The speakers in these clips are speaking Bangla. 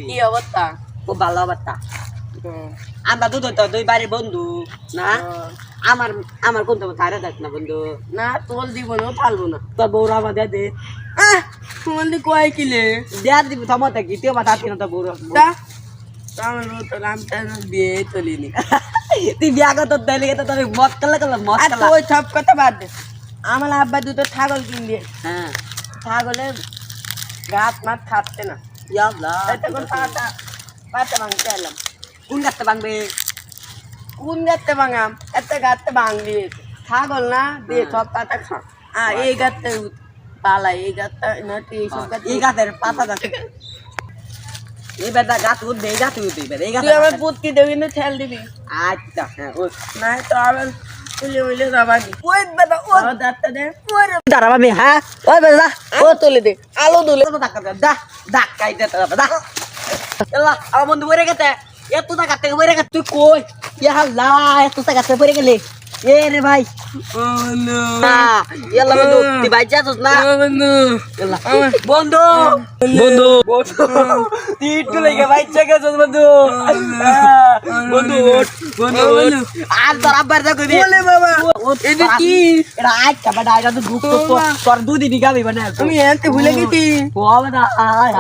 কি অবস্থা? খুব ভালো অবস্থা। আমরা দুই বাড়ির বন্ধু না। আমার আমার কোন তোমার তারে দেখ না বন্ধু। না তোল দিব না, পারবো না। তোর বউরা আমার দে তোল দি কয় কিলে দেয়ার দিব থামতে কি তুই আমার তাতি না তোর বউরা। আমার তো রামটা বিয়ে তুলিনি। তুই বিয়া কত দিলে তো তোর মদ কালা কালা মদ আর কালা। ওই সব কথা বাদ দে। আমার আব্বা দুটো ছাগল কিনবে। হ্যাঁ ছাগলে গাছ মাছ খাচ্ছে না। ইয়াল্লাহ তখন পাটা ভাঙতে এলাম। কোন গাছটা ভাঙবে? কোন গাছতে ভাঙাম? একটা গাছতে ভাঙলি ছাগল না দিয়ে সব পাতা খা। এই গাছটা পালা, এই গাছটা না এইসব গাছ। এই গাছের পাতা গাছ এইবার গাছ উঠবে, এই গাছ উঠবে এবার এই গাছ। তুই আমার পুতকি দেবি না ঠেল দিবি? আচ্ছা হ্যাঁ ও না তো আবার তুলে উইলে যাবানি। ওই বেটা ও দাঁতটা দে। ওরে দাঁড়াবা আমি হ্যাঁ ওই বেলা ও তুলে দে, আলো তুলে। দা ধাক্কাই দে দা এলা আমার বন্ধু মরে গেছে। এত টাকা থেকে মরে গেছে তুই কই? ইয়াল্লাহ এত টাকা থেকে মরে গেলি এ রে ভাই। ও নো ইয়াল্লাহ বন্ধু তুই ভাই যাচ্ছিস না? বন্ধু বন্ধু বন্ধু তুই একটু লেগে ভাই গেছিস বন্ধু। বন্ধু বন্ধু আর তোর আব্বার দেখো বলে বাবা এটা কি? এটা আজ কাবাডা এটা তো দুঃখ তোর দুদিনই গাবি মানে আমি এতে ভুলে গেছি। ও বাবা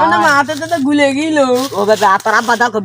আমার মাথাটা তো ভুলে গেল। ও বাবা তোর আব্বা দেখো